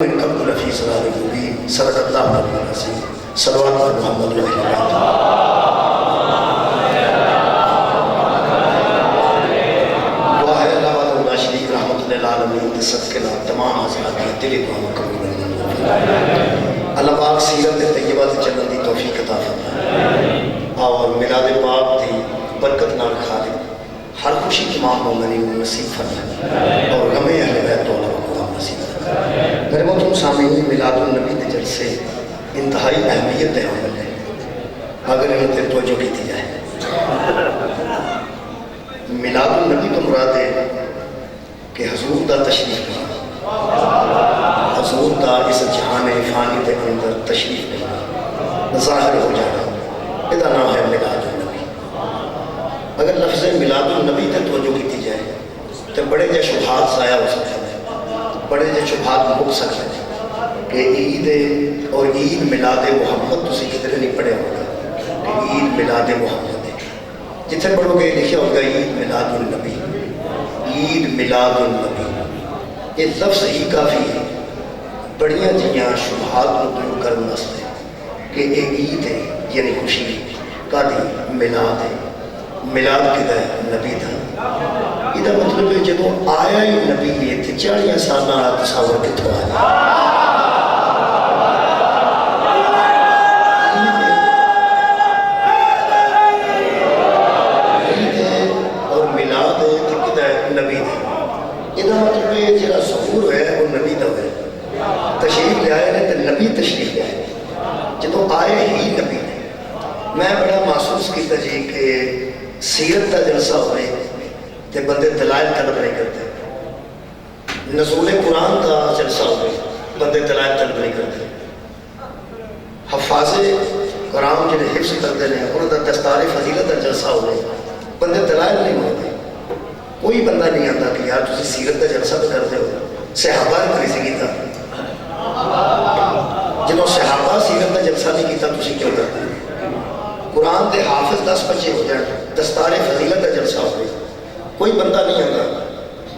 قبل فی صلاح المبین صدق اللہ علیہ وسلم صلوات محمد رحمہ اللہ دعا ہے اللہ وعلا شریف رحمت اللہ علیہ کے صدقے نام تمام حضرات کی دلی دعا قبول اللہ پاک سیرت طیبہ سے چلن دی توفیق عطا فرمائے اور میلاد پاک دی برکت نال خالق ہر خوشی تمام مومنین نصیب فرمائے اور غم اہل بیت و علماء نصیب فرمائے۔ میرے محترم سامعین، میلاد النبی کے جلسے انتہائی اہمیت ہے عمل ہے اگر انہیں پھر توجہ کی دی جائے۔ میلاد النبی تو مراد ہے کہ حضور دا تشریف نہیں، حضور دا اس جہان فانی کے اندر تشریف نہیں، ظاہر ہو جانا، یہ نام ہے میلاد النبی۔ اگر لفظ میلاد النبی تے توجہ کی دی جائے تو بڑے جے شبہات ضائع ہو سکتے ہیں، بڑے جے شبہات مک سکتے ہیں کہ عید اور عید میلاد محمد تسی کدھر نہیں پڑھے ہوگا کہ عید میلاد محمد ہے، جتنے پڑھو گے لکھا ہوگا عید میلاد النبی، عید میلاد النبی، یہ لفظ ہی کافی ہے بڑیاں جیاں شبہات کو دور کرنے واسطے کہ یہ عید ہے یعنی خوشی کا دی میلاد ہے، میلاد کدھا ہے نبی تھا، یہ مطلب ہے جب آیا ہی نبی ہے تھے 40 سال نہ تصور کتوں آیا۔ اور میلاد ہے تو کدھا ہے نبی تھا، یہ مطلب ہے جہاں ظہور ہے وہ نبی دا ہے، تشریف لے آئے تو نبی تشریف لے آئے جب آئے ہی نبی نے۔ میں بڑا محسوس کیتا جی کہ سیرت کا جلسہ ہوئے تو بندے دلائل طلب نہیں کرتے، نزول قرآن کا جلسہ ہوئے بندے دلائل طلب نہیں کرتے، حفاظ قرآن جنہیں حفظ کرتے ہیں انہوں کا دستار فضیلت کا جلسہ ہوئے بندے دلائل نہیں ہوتے۔ کوئی بندہ نہیں آتا کہ یار تسی سیرت کا جلسہ تو کرتے ہو، صحابہ نے کری سی کیتا، جنہوں صحابہ سیرت کا جلسہ نہیں کیتا تسی کیوں کرتے؟ قرآن دے حافظ 10 بچے ہو جائیں دستار فضیلت کا جلسہ ہوئے کوئی بندہ نہیں آتا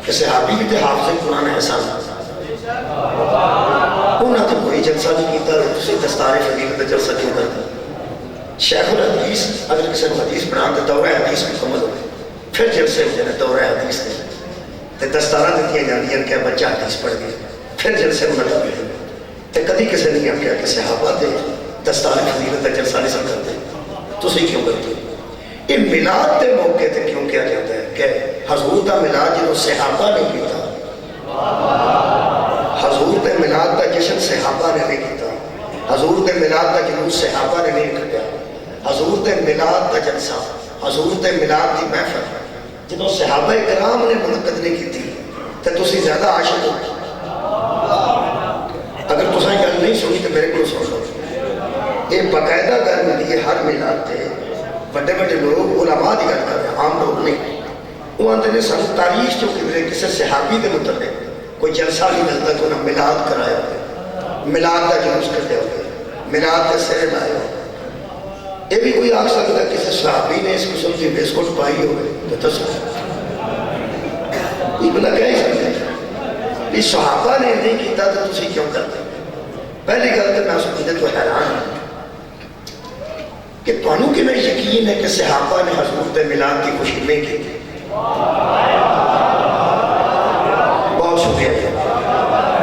کہ صحابی بھی تے حافظ قرآن احسان انہوں نے کوئی جلسہ نہیں کیتا تسی دستار فضیلت کا جلسہ کیوں کرتے؟ شیخ الحدیث اگر کسی کو حدیث پڑھان تو دورہ حدیث مکمل ہوئے پھر جلسے ہو جائے دورہ حدیث کے دستارہ دیتی جاتی ہیں کہ بچہ حدیث پڑھ گئے پھر جلسے ہونا ہوئے تو کدی کسی نے کیا کہ صحابہ دے دستار فضیلت کا جلسہ نہیں سب کرتے تسی کیوں کرتے؟ یہ میلاد کے موقع تے کیوں کیا جاتا ہے کہ حضور کا میلاد جنہوں صحابہ نہیں کیتا، حضور کے میلاد کا جشن صحابہ نے نہیں کیتا، حضور کے میلاد کا جنہوں صحابہ نے نہیں کیا، حضور کے میلاد کا جلسہ، حضور کے میلاد کی محفل جنہوں صحابہ کرام نے منعقد نہیں کی تھی تو تسی زیادہ عاشق ہو۔ اگر تساں گل نہیں سنی تو میرے کو سن لو، یہ باقاعدہ گل ملی ہے ہر میلاد تے بڑے بڑے لوگ علماء دی گل کر رہے ہیں، عام لوگ نہیں، وہ آتے ہیں سن تاریخ جو کدھرے کسی صحابی کے متعلق کوئی جلسہ نہیں ملتا کہ انہیں میلاد کرایا ہوئے، میلاد کا جلوس کرتے ہوئے، میلاد کے سرے لائے ہوئے۔ یہ بھی کوئی آگ سکتا کسی صحابی نے اس قسم کی بیسکوٹ پائی ہوئے تو تصور یہ بندہ کہہ ہی سکتے ہیں یہ صحابہ نے نہیں کیتا تو تسی کیوں کرتے؟ پہلی گل تو میں سمجھے تو حیران ہوں کہ تانوں کی میں یقین ہے کہ صحابہ نے حضور تے میلاد کی خوشی نہیں کی تھی۔ بہت شکریہ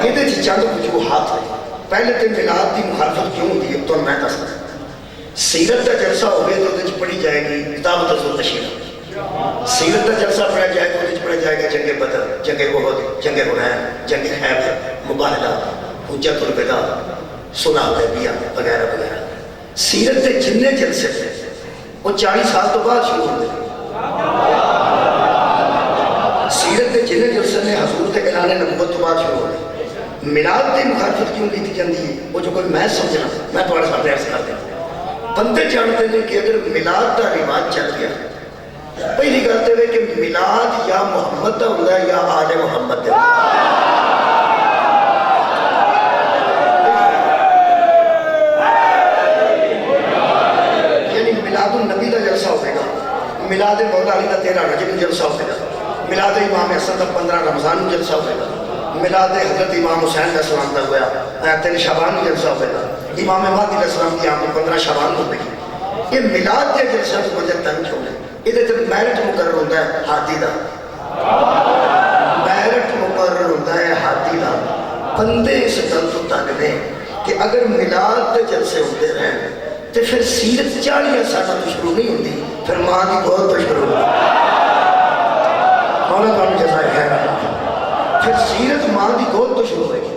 یہ دے چند وجوہات ہیں۔ پہلے تے میلاد کی مخالفت کیوں ہوتی ہے تو میں دس سکتا سیرت کا جلسہ ہوئے تو دے پڑھی جائے گی دعوت التشہیر، سیرت کا جلسہ پڑھا جائے تو دے پڑھا جائے گا جنگ بدر، جنگ احد، جنگ حنین، جنگ خیبر، مباہلہ، حجت الوداع، صلح حدیبیہ وغیرہ وغیرہ۔ سیرت کے جننے جلسے تھے وہ 40 سال تو بعد شروع ہوتے ہیں۔ سیرت کے جننے جلسے نے حضور کے اعلان نبوت تو بعد شروع ہوتے ہیں۔ میلاد کی مخالفت کیوں کی جاتی ہے وہ جو کوئی میں سمجھنا میں تمہارے سامنے عرض کر دیں بندے جانتے ہیں کہ اگر میلاد کا رواج چل گیا پہلی کرتے ہوئے کہ میلاد یا محمد کا ہوتا ہے یا آل محمد کا، یعنی میلاد النبی کا جلسہ ہوئے گا، میلاد مولا علی کا 13 رجب جلسہ ہوئے گا، میلاد امام حسن کا 15 رمضان جلسہ ہوئے گا، میلاد حضرت امام حسین علیہ السلام کا ہوا 3 شعبان میں جلسہ ہوئے، امام مہدی علیہ السلام کی آمد 15 شعبان کو ہوئی. یہ میلاد کے جلسہ تو وجہ تنگ کیوں ہے؟ یہ میرٹ مقرر ہوتا ہے ہاتھی دا، میرٹ مقرر ہوتا ہے ہاتھی دا. بندے اس گل تو تنگ نے کہ اگر میلاد کے جلسے ہوتے رہیں تو پھر سیرت 40 سال تو شروع نہیں ہوتی، پھر ماں کی گود تو شروع ہوتی. مولا تعالیٰ جزائے خیر، پھر سیرت ماں کی گود تو شروع ہوئے گی.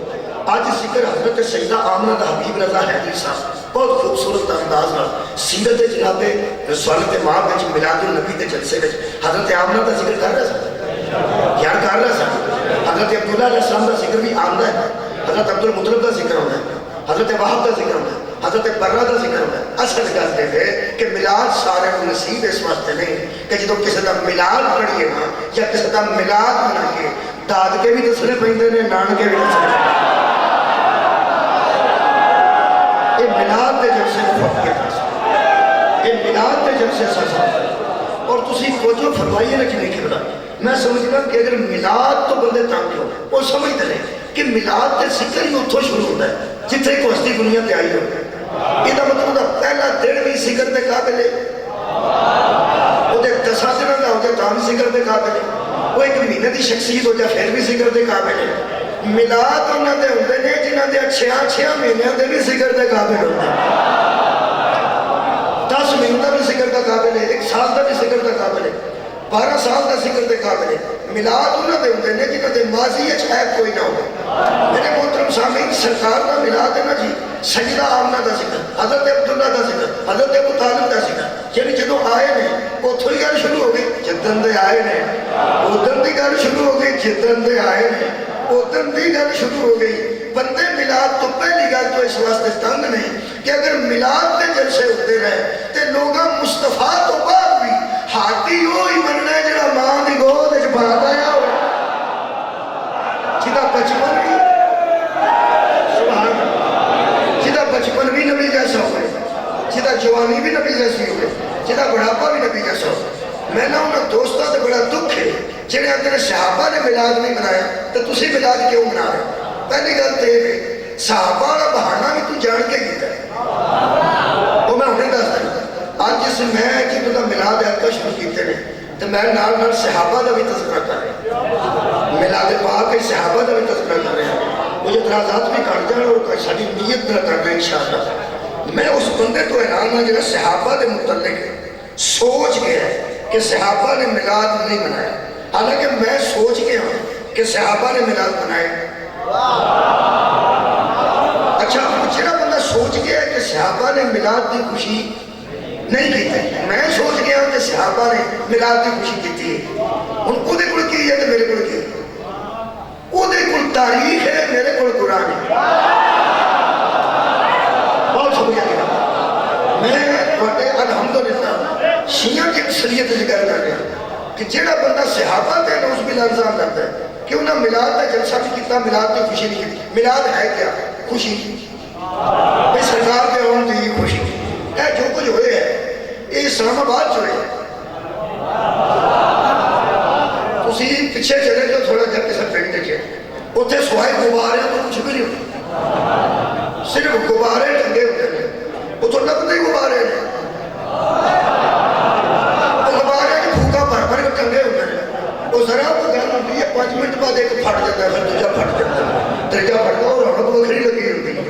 آج ذکر حضرت سیدہ آمنہ دا حبیب رضا حیدری صاحب بہت خوبصورت انداز نال سیرت جناب رسالت ماں وچ میلاد النبی کے جلسے وچ حضرت آمنہ دا ذکر کر رہا سا، یار کر رہا سا. حضرت عبداللہ علیہ السلام دا ذکر بھی آمدہ ہے، حضرت عبد المطلب دا ذکر ہوتا ہے، حضرت وہاب دا ذکر ہوتا ہے، حضرت برہ دا ذکر ہوتا ہے. اصل گل یہ ہے کہ میلاد سارے نصیب اس واسطے نہیں کہ جدو کسی کا میلاد پڑھیے نا یا کسی کا میلاد منائیے دادکے بھی دسنے پہنتے ہیں، نانکے بھی دسنے پہنتے ہیں. یہ میلاد کے جلسے کو فقیت ہے، یہ میلاد کے جلسے سزا ہے. اور تسی توجہ فرمائیے نا کہ نہیں کبلا میں سمجھنا کہ اگر میلاد تو بندے تنگ ہو وہ سمجھتے ہیں کہ میلاد کے ذکر ہی اتھوں شروع ہوتا ہے جتنے کو ہستی دنیا تے آئی ہو. یہ مطلب پہلا دن بھی ذکر دے قابل ہے، وہ 10 دنوں کا ہو جائے تو بھی ذکر دے قابل ہے، وہ ایک مہینے کی شخصیت ہو جائے پھر بھی ذکر دے قابل ہے. میلاد انہوں نے ہوتے ہیں جنہوں نے 6 مہینوں کے بھی ذکر دے قابل ہوتے ہیں، 10 مہینوں کا بھی ذکر کا قابل ہے، 1 سال کا بھی ذکر کا قابل ہے، 12 سال کا ذکر دے قابل ہے. میلاد انہوں نے ہوتے ہیں جنہوں نے ماضی عیب کوئی نہ ہو. میرے محترم سامعین سرکار کا میلاد ہے نا جی، سیدہ آمنہ دا ذکر، حضرت عبداللہ دا ذکر، حضرت ابو طالب دا ذکر. یعنی جدو آئے نے اتھوں ہی گل شروع ہو گئی، جدن دے آئے نے ادھر دی گل شروع ہو گئی، جدن دے آئے نے ادھر دی گل شروع ہو گئی. بندے میلاد تو پہلی گل تو اس واسطے تنگ نہیں کہ اگر میلاد کے جلسے ہوتے رہے تو لوگاں مصطفیٰ تو بعد بھی ہاتھی وہی مننا ہے جڑا ماں دی گود وچ بھاگ آیا ہو، جدا بچپن بھی سبحان اللہ، جدا بچپن بھی نبی جیسا ہوئے، جدا جوانی بھی نبی جیسی ہوئے، جدا بڑھاپا بھی نبی جیسا ہوئے. میں نہ انہوں دوستوں سے بڑا دکھ ہے جنہیں اگر صحابہ نے میلاد نہیں منایا تو تسی میلاد کیوں منا رہے؟ پہلی گل تو یہ ہے صحابہ والا بہانہ بھی تو جان کے کیتا ہے، وہ میں انہیں دس دیں. آج جس میں کہ تو میلاد کا شروع کیتے ہیں تو میں نال صحابہ کا بھی تذکرہ کر رہے ہیں، میلاد پاک کے صحابہ کا بھی تذکرہ کر رہے ہیں. مجھے اعتراضات بھی کٹ جان اور ساری نیت نہ کر رہے انشاءاللہ. میں اس بندے تو حیران ہوں جنہیں صحابہ کے متعلق سوچ گیا ہے کہ صحابہ نے میلاد نہیں منایا، حالانکہ میں سوچ گیا ہوں کہ صحابہ نے میلاد منائے. اچھا جڑا بندہ سوچ گیا ہے کہ صحابہ نے میلاد کی خوشی نہیں کی تھی، میں سوچ گیا ہوں کہ صحابہ نے میلاد کی خوشی کی تھی. ان کو دے کل کی ہے تو میرے کل کی ہے، وہ دے کل تاریخ ہے میرے کل قرآن ہے. بہت شکریہ کیا میں الحمدللہ شیعہ کی اکثریت ذکر کر رہا ہوں کہ جڑا بندہ صحابہ تے نوز باللہ الزام کرتا ہے کہ انہوں نے میلاد کا جلسہ بھی کیتا، میلاد کی خوشی نہیں کی. میلاد ہے کیا؟ خوشی. بھئی سرکار کے آن دی خوشی ہے. جو کچھ ہوئے ہے یہ اسلام آباد جو ہے تسی پیچھے چلے جو تھوڑا جب کسا پینٹ دیکھے اتھے سوائے غبارے تو کچھ بھی نہیں ہوتا، صرف غبارے ٹھنگے ہوتے ہیں. وہ تو لگتے ہی غبارے ہیں، غبارے کی بھوکا بھر بھر کے ٹھنگے ہوتے ہیں. وہ ذرا وہ گل ہوتی ہے 5 منٹ بعد ایک پھٹ جاتا ہے، پھر دوجا پھٹ جاتا ہے، تیجا پھٹ اور رونق وکھری لگی ہوتی ہے.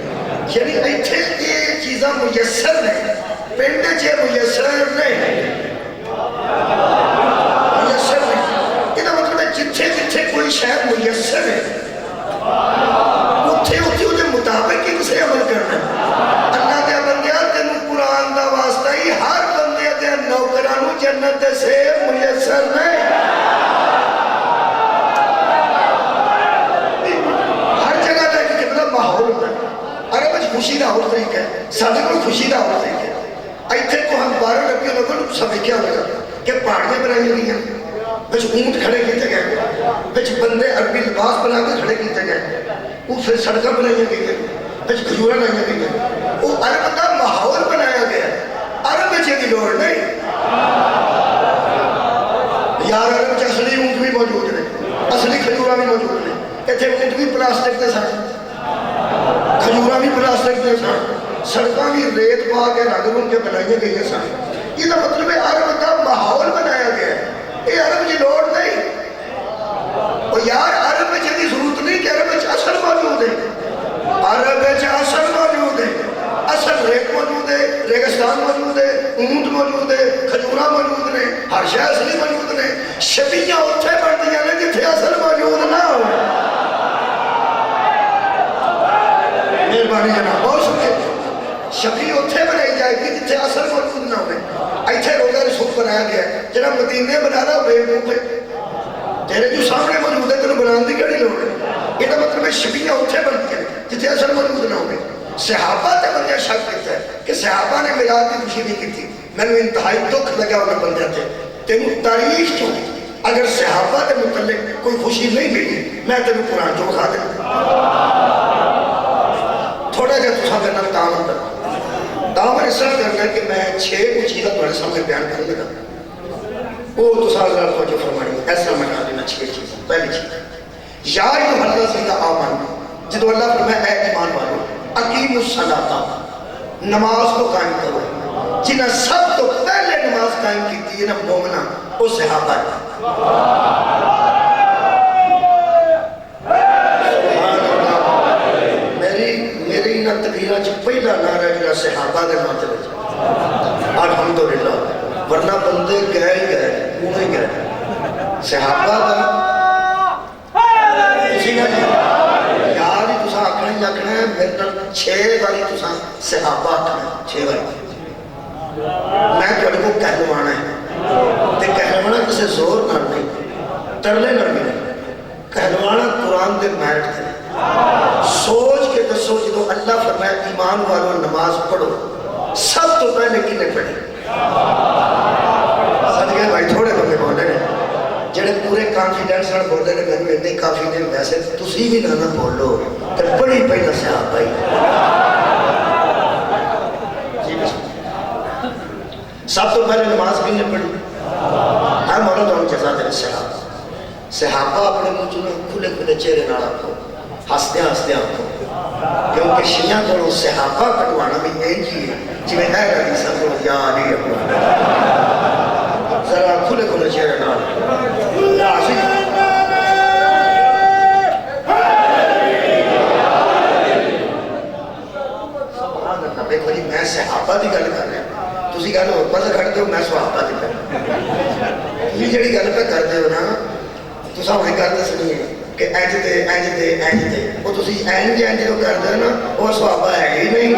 یعنی ایتھے یہ چیزاں میسر نہیں، پنڈ چ میسر نہیں، میسر نہیں. یہ مطلب ہے جتھے جتھے کوئی شاید میسر ہے اتھے اتھے وہ مطابق ہی کسے عمل کرنا ہے. اللہ دے بندیاں تینوں قرآن دا واسطہ ہی ہر بندے دے نوکرانوں جنت سے میسر نہیں. ہر جگہ دا ایک کتنا ماحول ہوتا ہے. عرب وچ خوشی دا اور طریقہ ہے، سادے کو خوشی دا اور طریقہ ہے. ایتھے کو ہم 12 ربیع الاول سب دیکھا ہوگا کہ پہاڑیاں بنائی ہوئی ہیں، بچ اونٹ کھڑے کیتے گئے، بچ بندے عربی لباس بنا کے کھڑے کیتے گئے، وہ پھر سڑکیں بنائی گئی ہیں، بچ کھجوریں لائی گئی ہیں. وہ عرب کا ماحول بنایا گیا ہے. عرب بچے کی لوڑ نہیں یار، عرب بچ اصلی اونٹ بھی موجود ہیں، اصلی کھجوریں بھی موجود ہیں. اتنے اونٹ بھی پلاسٹک کے سن، کھجورا بھی پلاسٹک کے سن، سڑکاں بھی ریت پا کے رنگ رنگ کے بنائی گئی سن. یہ مطلب ہے عرب کا ماحول بنایا گیا ہے. یہ عرب کی لوڑ نہیں. اور یار عرب میں جدی ضرورت نہیں کہ عرب میں اثر موجود ہے. عرب میں اثر موجود ہے. اصل ریت موجود ہے، ریگستان موجود ہے، اونٹ موجود ہے، کھجورا موجود نے، ہر شے اصلی موجود نے. شبیاں اتنے بنتی ہیں جتنے اصل موجود نہ ہو. مہربانی جناب بہت شکریہ. شبی اتنے بنائی جائے گی جتنے اصل موجود نہ ہوئے. ایتھے روزہ رسول بنایا گیا ہے. جڑا مدینے بنا رہا بے وقوف ہے. تیرے جو سامنے موجود ہے تینوں بنانے کی کہڑی لوڑ ہے. یہ مطلب ہے شبیاں اتنے بنتی ہیں جتنے اصل موجود نہ ہوئے. صحابہ تے بندے شک کرتا ہے کہ صحابہ نے میلاد کی خوشی نہیں کی تھی. میں نے انتہائی دکھ لگا انہیں بندے تھے. تینوں تاریخ چوں اگر صحابہ کے متعلق کوئی خوشی نہیں ملی میں تینوں قرآن چوں بخا دیں. تھوڑا جا تو ساتھ دینا تعامل کرنا. تعامل اس طرح کرنا ہے کہ میں 6 چیزیں تمہارے سامنے بیان کر لگا. وہ تو ساتھ ذرا توجہ فرمانی ایسا منا دینا 6 چیزیں. پہلی چیز یا ایھا الذین آمنوا، جدو اللہ فرمایا اے ایمان والو اقیم الصلاۃ، نماز کو قائم کرو. جنہیں سب تو پہلے نماز قائم کی تھی نا مومنہ وہ صحابہ ہے. میری نہ تقریرہ چ پہلا نعرہ جڑا صحابہ دے نام تے بچا الحمدللہ. ورنہ بندے گئے ہی گئے انہیں ہی گئے. صحابہ کا اسی نہ یار ہی تساں آکھنا ہی آکھنا ہے. میرے نال 6 باری تساں صحابہ آکھنا ہے 6 باری. میں تھوڑے کو کہلوانا ہے تے کہلوانا کسے زور نال نہیں ترلے نال نہیں. کہلوانا قرآن دے میرٹ تے سوچ کے دسو. جدو اللہ فرمایا ایمان والو نماز پڑھو سب تو پہلے کنے پڑھی؟ صدقے بھائی تھوڑے بندے بولے نے جڑے پورے کانفیڈنس نال بولے نے مینوں اتنے کافی نے. ویسے تسی بھی نہ بولو تے پڑھی پہلا صحابہ ہی. سب تو پہلے نماز کنے پڑھی؟ ہاں مولا تو جزا دے. صحابہ اپنے منہ چوں کھلے کھلے چہرے نال آکھو، ہسدیاں ہسدیاں آکھو. کیونکہ شیعہ کو صحابہ کٹوانا بھی ایک ہی ہے جی میں اہل حدیث کو یا علی اکبر. ذرا کھلے کھلے چہرے نال راضی. سبحان اللہ. دیکھو جی میں صحابہ دی گل کر رہا. تسی گل ہور پاسے کھڑ دے میں صحابہ دی کر رہا. تسی جڑی گل پہ کر دے ہو نا تساں ہوئی گل دسنی ہے کہ اینج تے اینج تے اینج تے. وہ تسی اینج اینج جو کر دے نا وہ صحابہ ہے ہی نہیں.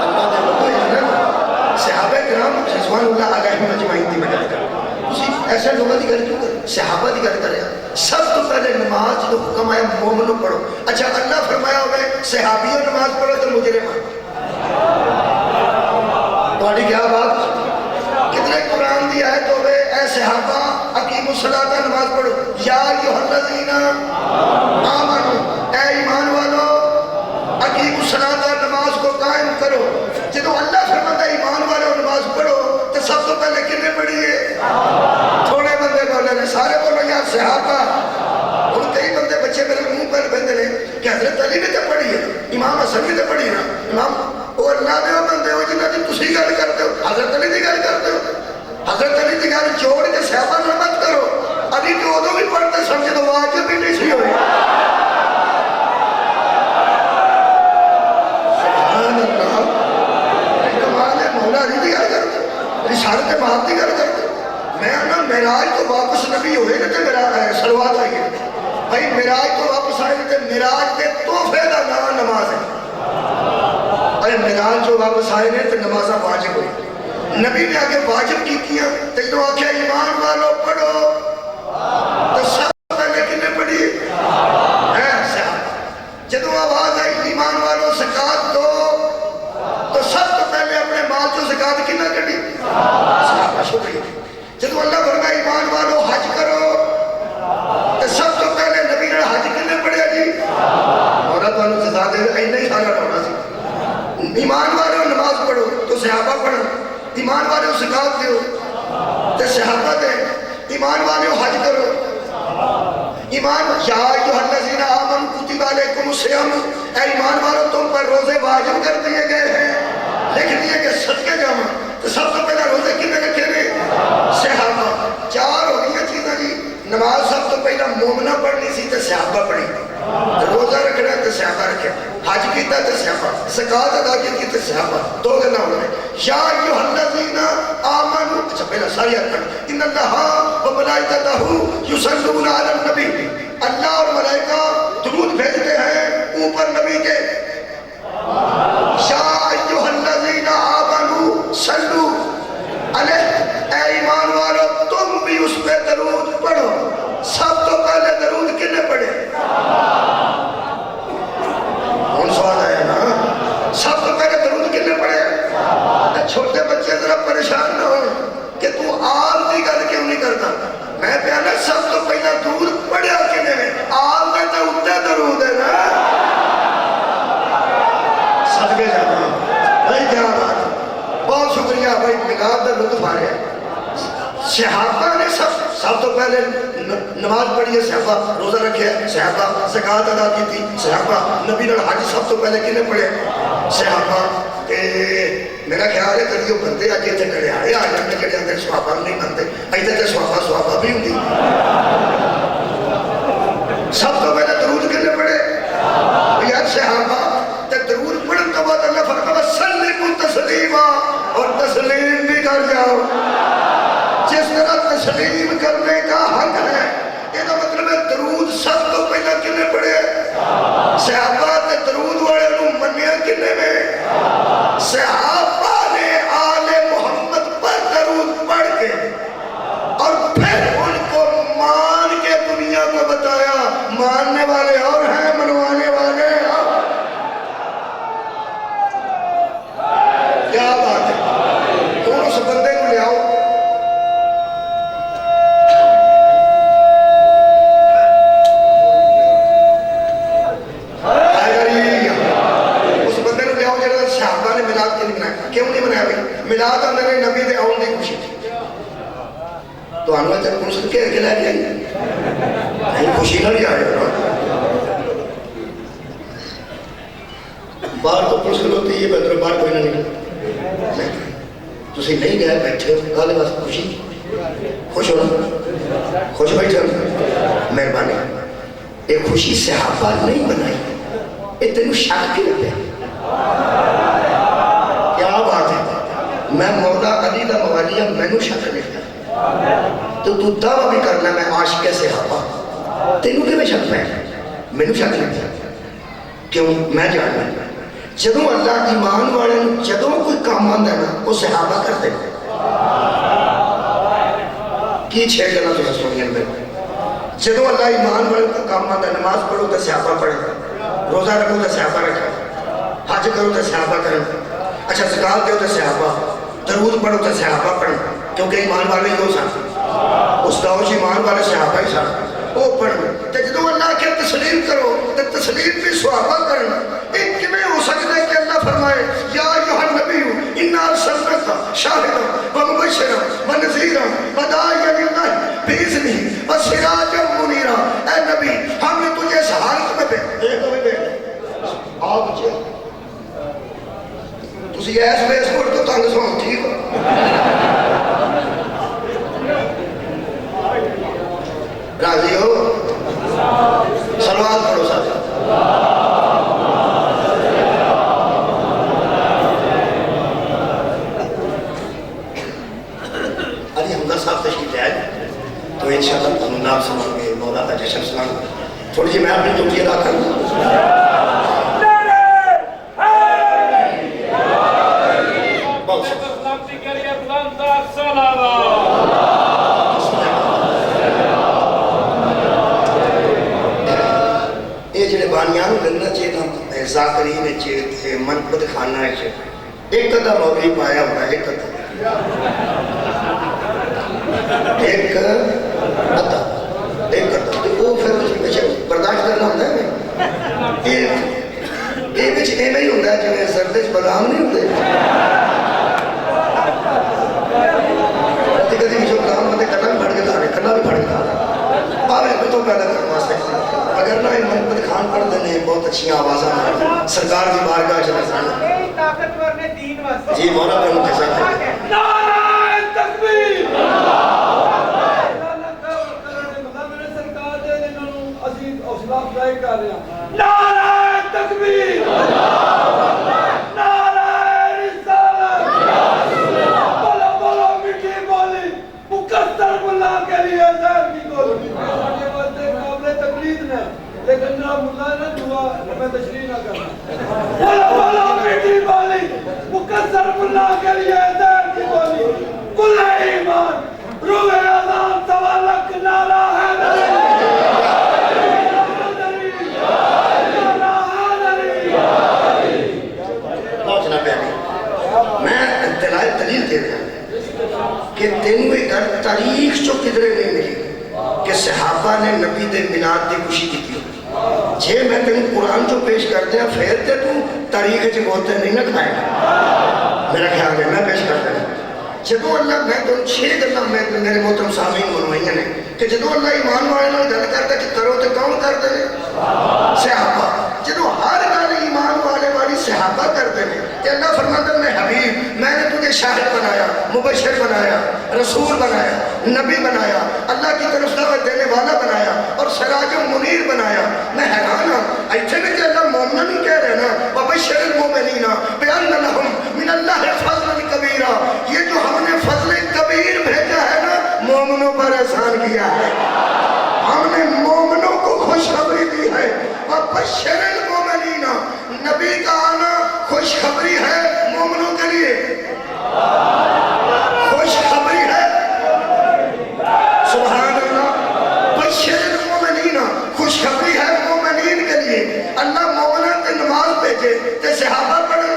اللہ دے لوگ ہے نا صحابہ کرام رضوان اللہ علیہم اجمعین دی بجائے کر تسی ایسے لوگوں دی گل کیوں کر صحابہ دی گل کر رہے ہیں. سب تو پہلے نماز جو حکم آیا مومنوں پڑھو. اچھا اللہ فرمایا ہوئے صحابیوں نماز پڑھو تو مجرم تھوڑی کیا بات. کتنے قرآن دی آیت ہوئے اے صحابہ اقیم الصلاۃ نماز پڑھو. یا ایھا الذین آمنوا اے ایمان والو اقیم الصلاۃ نماز کو قائم کرو. جدو اللہ فرماتا ہے ایمان والو نماز پڑھو تو سب تو پہلے کنے پڑھی ہے؟ تھوڑے بندے بولے نے سارے بولو یا صحابہ. اور کئی بندے بچے میرے منہ پر بندے نے کہ حضرت علی نے تو پڑھی ہے، امام حسن نے تو پڑھی نا. امام اور اللہ دے وہ بندے ہو جنہاں دی تسی گل کرتے ہو حضرت علی دی گل کرتے ہو. حضرت علی دی گل چھوڑ کے صحابہ نال مت کرو. علی تو ادو بھی پڑھتے سمجھے تو واجب بھی نہیں سی ہوئی. سبحان اللہ. کمال ہے. مولا علی دی گل کرتے رسالت مآب دی گل کرتے. میں نا معراج تو واپس نبی ہوئے نا تے میرا صلوات آئی ہے بھائی. معراج تو واپس آئے تے معراج دے تحفے دا نام نماز ہے. ارے معراج جو واپس آئے نے تے نمازاں واجب ہوئی. نبی نے آگے واجب کی کیا تینوں آکھیا ایمان والو پڑھو تو سب پہلے کنے پڑھی ہے صحابہ. جدو آواز آئی ایمان والو زکات دو تو سب تو پہلے اپنے مال جو زکات کنا کٹی صحابہ. شکریہ. جدو اللہ فرمایا ایمان والو حج کرو تو سب تو پہلے نبی نے حج کنے پڑھیا جی. اور تانوں سزا دے اینا ہی سارا ہونا سی. ایمان والو نماز پڑھو تو صحابہ پڑھو. ایمان والو زکات دیو تو صحابہ دے. ایمان والو حج کرو ایمان یا ایھا الذین آمنوا کتب علیکم الصیام، اے ایمان والو تم پر روزے واجب کر دیے گئے ہیں، لکھ دیے کہ صدقے جاواں تو سب تو پہلا روزے کنے رکھے نے؟ صحابہ۔ چار ہو گئی چیزاں جی، نماز سب تو پہلا مومنہ پڑھنی سی تے صحابہ پڑھی، روزہ رکھنا تے صحابہ رکھے، حج کیتا تے صحابہ، زکات ادا کی تے صحابہ، دو گلاں ہو گئے۔ یا ایھا الذین آمنوا، اچھا پہلا ساری آیت پڑھ، ان اللہ و ملائکتہ یصلون علی النبی، اللہ اور ملائکہ درود بھیجتے ہیں اوپر نبی کے۔ یا ایھا الذین آمنوا صلوا علیہ، اے ایمان والو تم بھی اس پہ درود پڑھو۔ سب تو پہلے درود کنے پڑھے؟ کون سوال آیا نا؟ سب تو پہلے درود کنے پڑھے؟ چھوٹے بچے ذرا پریشان نہ ہو کہ تو آل دی گل کیوں نہیں کرتا؟ میں پیانا سب تو پہلا درود پڑھیا کنے میں؟ آل دے تو اٹھے درود ہے نا؟ صدقے جانا بھائی، کیا بات، بہت شکریہ بھائی، میلاد دا لطف آ رہا ہے۔ صحابہ نے سب تو پہلے نماز پڑھی ہے صحابہ، روزہ رکھے صحابہ، زکات ادا کی تھی صحابہ، نبی نے حج سب تو پہلے کنے پڑھے؟ صحابہ۔ میرا خیال ہے کدی وہ بندے اج اتنے کڑے آئے آ جانے جڑے اندر صحابہ نہیں بنتے، ادھر تے صحابہ بھی ہوندی۔ سب تو پہلے درود کنے پڑھے؟ یار صحابہ۔ تے درود پڑھن تو بعد اللہ فرماتا ہے سلموا تسلیما، اور تسلیم بھی کر جاؤ۔ جس طرح تسلیم کرنے کا حق ہے، یہ تو مطلب ہے درود سب تو پہلا کنے پڑھے؟ صحابہ تے درود والے انہوں منیا کنے میں؟ صحابہ نے آل محمد پر درود پڑھ کے اور پھر ان کو مان کے دنیا کو بتایا، ماننے والے اور ہیں، منوانے والے اور۔ کیا بات ہے، تو اس بندے کو لے آؤ۔ کیوں نہیں منایا بھائی؟ میلاد اندر نبی دے آن دی خوشی تھی، تو آنوہ تک پوچھ کے لے کے آئی نہیں، خوشی نہ لیا ہے باہر تو پوچھ کے ہوتی ہے، بہتر باہر کوئی نہ نکل، تو سی نہیں گئے بیٹھے گالے بس خوشی، خوش ہونا، خوش بیٹھے ہونا، مہربانی۔ ایک خوشی صحابہ نہیں بنائی، اتنی شک کی لگتے ہیں۔ کیا بات ہے، میں مولا علی دا موالیہ میں نو شک لکھتا، تو دعویٰ بھی کرنا میں عاشق صحابہ، تینوں کے میں شک پہ میں نو شک لکھتا، کیوں میں جاننا جدوں اللہ ایمان والے جدوں کوئی کام آندہ ہے نا وہ صحابہ کرتے ہیں۔ کی چھے جنہ تو سنین میں جدوں اللہ ایمان والے کا کام آندہ ہے، نماز پڑھو تو صحابہ پڑھیں، روزہ رکھو تو صحابہ رکھیں، حج کرو تو صحابہ کریں، اچھا زکات دیو تو صحابہ، درود پڑھو تو صحابہ پڑھیں، کیونکہ ایمان والے ہی ہو ساتھ، اس دعوش ایمان والے صحابہ ہی ساتھ، وہ پڑھیں۔ تو جدو اللہ کے تسلیم کرو تو تسلیم بھی صحابہ کرنا۔ ایک کمیں ہو سکتا ہے کہ اللہ فرمائے یا ایھا النبی انا ارسلناک شاہدا ومبشرا ونذیرا وداعیا الی اللہ باذنہ وسراجا منیرا، اے نبی ہم نے تجھے اس حالت میں بھیجا، آپ بچے تسی ایس بیس کو تو تنگ سو ٹھیک ہو، راضی ہو؟ صلوات پڑھو ساتھ۔ علی حمدہ صاحب تشریف لے آئے تو انشاءاللہ ہم نام سنیں گے، مولا کا جشن سنیں گے، تھوڑی جی میں اپنی ڈیوٹی ادا کروں۔ بانیان گلنا چاہیے ذاکرین چاہیے منقبت خانہ چاہیے، ایک قدر مولوی پایا ہوتا ہے، ایک قدر تو وہ پھر برداشت کرنا ہوتا ہے۔ یہ بچ ایمیں ہی ہوتا ہے جو سردے بادام نہیں ہوتے، کدی کدی جو بادام ہوتے کنا بھی پھڑ کے لا رہے، کنا بھی پھڑ کے لا رہے، آوے کو تو پیدا کرنا اچھی آوازاں سرکار کی بارگاہ چ رکھنا طاقتور نے دین واسطے جی مولا پہ متضاد ہے نعرہ تکبیر نعرہ تکبیر نعرہ رسالت بولو بولو میٹھی بولی مکسر ملا کے لیے زہر کی گولی یہ واسطے قابل تقلید نے لیکن جناب ملا نے دعا میں تشریح نہ کرنا بولو بولو میٹھی بولی مکسر ملا کے لیے زہر کی گولی کل ایمان روح اذان سوالک نعرہ حیدری دلیل دے رہا کہ تینوں ایک تاریخ جو کدھرے نہیں ملی کہ صحابہ نے نبی دے میلاد دی خوشی کی تھی جے میں تینوں قرآن جو پیش کر دیا پھر تے تو تاریخ چ بولتے نہیں نہ کھائے گا میرا خیال ہے میں پیش کر دیا جدو اللہ میں تم 6 گلاں میں میرے محترم سامعین منوائیاں نے کہ جدو اللہ ایمان والے نال گل کرتا کہ کرو تے کون کرتے ہیں صحابہ جدو ہر گل ایمان والے والی صحابہ کرتے ہیں کہ اللہ فرماتا ہے میں حبیب میں نے تجھے شاہد بنایا مبشر بنایا رسول بنایا نبی بنایا اللہ کی طرف دعوت دینے والا بنایا اور سراج منیر بنایا میں حیران ہوں ایسے نہیں کہ اللہ مومنہ نہیں کہہ رہے نا وبشر المومنین بان لهم من اللہ فضل کبیرہ یہ جو ہم نے فضل کبیر بھیجا ہے نا مومنوں پر احسان کیا ہے ہم نے مومنوں کو خوشخبری دی ہے وبشر المومنین نبی کا آنا خوشخبری ہے مومنوں کے لیے خوشخبری ہے سبحان اللہ بشر المومنین خوشخبری ہے مومنین کے لیے اللہ مومنوں کے نماز بھیجے تے صحابہ پڑھن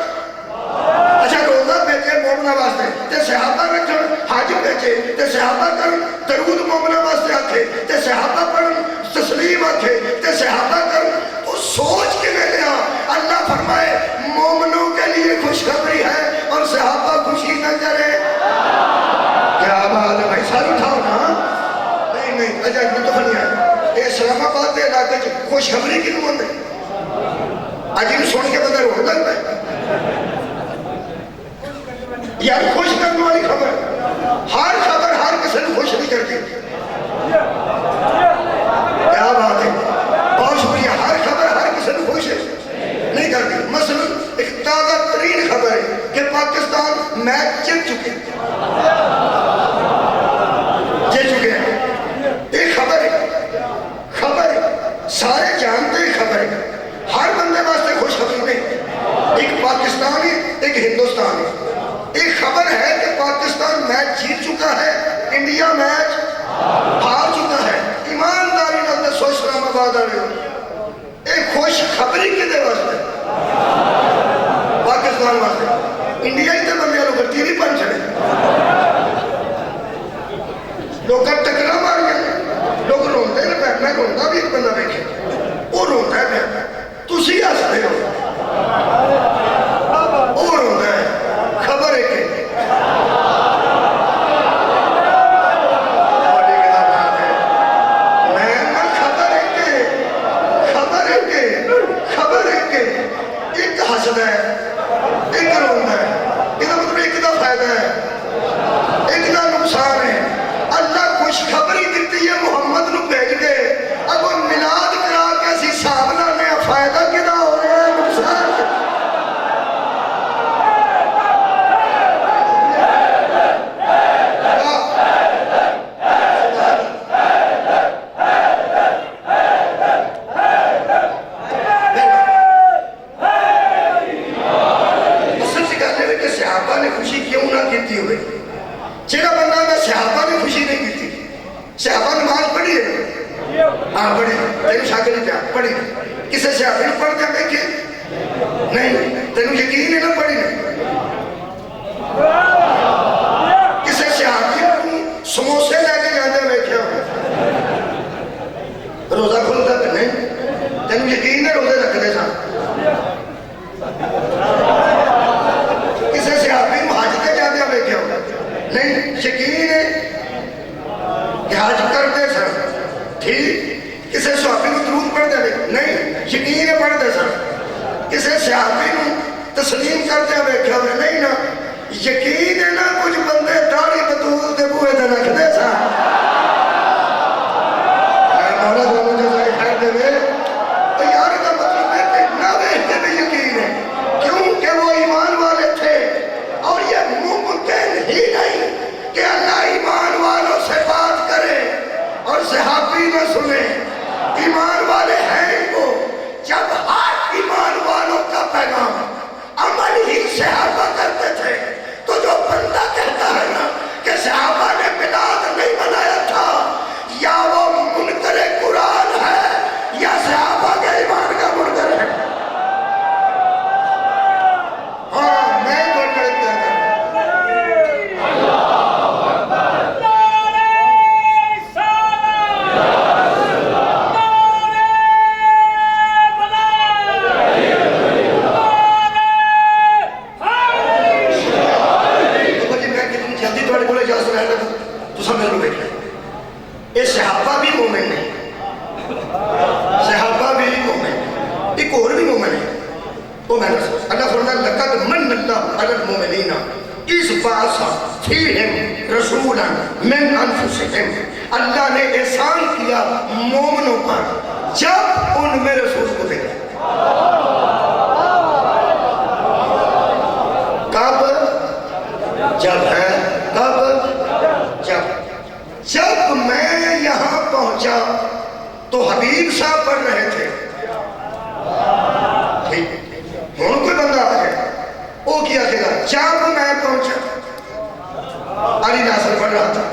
اچھا روزہ بھیجے مومنہ واسطے تے صحابہ رکھن حج بھیجے تے صحابہ کرن درود مومنہ واسطے آکھے تے صحابہ پڑھن تسلیم آکھے تے صحابہ کرن تو سوچ کے میں لیا اللہ فرمائے مومنوں کے لیے خوشخبری ہے اور صحابہ خوشی نہ کرے کیا بات ہے بھائی سر اٹھاؤ نا نہیں اجا میں تو نہیں آیا یہ اسلام آباد کے علاقے چ خوشخبری کیوں ہوندے اج ان سن کے بندہ رو لگتا ہے یار خوش کرنے والی خبر ہر کسی نے خوش نہیں کرتی کیا بات ہے بہت شکریہ ہر خبر ہر کسی نے خوش نہیں کرتی مثلا ایک تازہ ترین خبر ہے کہ پاکستان میچ جیت چکے ہیں ایک خبر ہے سارے جانتے ہیں خبر ہے ہر بندے واسطے خوشخبری نہیں ایک پاکستانی ایک ہندوستانی ایک خبر ہے کہ پاکستان میچ جیت چکا ہے انڈیا میچ ہار چکا ہے ایمانداری نال دسو اسلام آباد والے ایک خوش خبری کدے واسطے پاکستان واسطے انڈیا ہی تے بندے لوگ ٹی وی بن چڑے لوگ ٹکرا مار گئے لوگ روندے نے پہ میں روندا بھی ایک بندہ دیکھے وہ روندا ہے پہ تسی ہسدے ہو وہ روندا ہے خبر ہے کہ ایک حسد ہے ایک رونا ہے یہ مطلب ایک دا فائدہ ہے ایک دا نقصان ہے اللہ خوشخبری دیتی ہے محمد نو بھیج کے اب وہ میلاد کرا کے اسی حساب لانے فائدہ کدا ہو رہا ہے نقصان جیڑا بندہ میں صحابہ نے خوشی نہیں کی تھی صحابہ نماز پڑھی ہے ہاں پڑھی تینوں شاکر نہیں پیا پڑھی کسے صحابی نے پڑھ دیا دیکھے نہیں تینوں یقین ہے نا پڑھی نہیں کسے صحابی سموسے لے کے جاندے بیٹھے روزہ کھلتا کہ نہیں تینوں یقین ہے روزے رکھتے سن کسے صحابی حج تے جاندے بیٹھے ہو نہیں یقین ہے کہ حج کرتے سن ٹھیک کسے صحابی کو درود پڑھ دے نہیں یقین ہے پڑھ دے سن کسی صحابی نو تسلیم کرتے ویکھیا ہوئے نہیں نا یقین ہے نا کچھ بندے داڑھی بطول دے بوئے دے رکھ دے سا مولا دونوں جیسا خیر دے وے تو یار کا مطلب ہے کہ نہ ویکھتے بھی یقین ہے کیونکہ وہ ایمان والے تھے اور یہ ممکن ہی نہیں کہ اللہ ایمان والوں سے بات کرے اور صحابی نہ سنے ایمان والے ہیں وہ جب ہر ایمان والوں کا پیغام عمل ہی صحابہ کرتے تھے تو جو بندہ کہتا ہے نا کہ صحابہ نے میلاد نہیں منایا تھا یا وہ منکر قرآن ہے یا صحابہ کے ایمان کا منکر ہے ہاں میں تو کہتا ہوں یہ صحابہ بھی مومن نہیں صحابہ بھی مومن ایک اور بھی مومن ہے وہ میں اللہ فرماتا ہے لقد من اللہ علی المؤمنین اذ بعث فیہم رسولا من انفسہم اللہ نے احسان کیا مومنوں پر جب ان میں رسول کو بھیجا کب جب ہے کب جب میں یہاں پہنچا تو حبیب صاحب پڑھ رہے تھے ہوں کوئی بندہ آ جائے وہ کیا کہ جب میں پہنچا علی ناصر پڑھ رہا تھا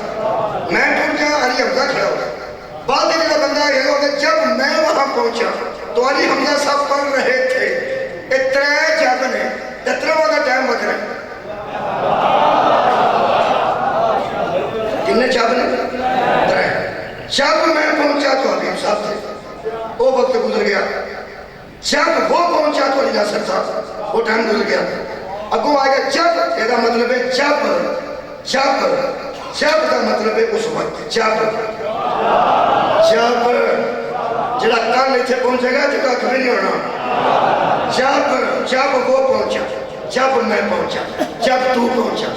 میں پہنچا علی حمزہ کھڑا ہوا بعد میں جب بندہ یہ ہوگا جب میں وہاں پہنچا تو علی حمزہ صاحب پڑھ رہے تھے اتنے جب نے اتنا والا ٹائم بچ رہا ہے کتنے چاپ نے جب میں پہنچا تو حبیب صاحب تھے وہ وقت گزر گیا جب وہ پہنچا تو علی ناصر تھا وہ ٹائم گزر گیا اگو آئے گا جب یہ مطلب ہے جب کا مطلب ہے اس وقت جب جڑا کل اتنے پہنچے گا جگہ کبھی نہیں ہونا جب وہ پہنچا جب میں پہنچا جب تو پہنچا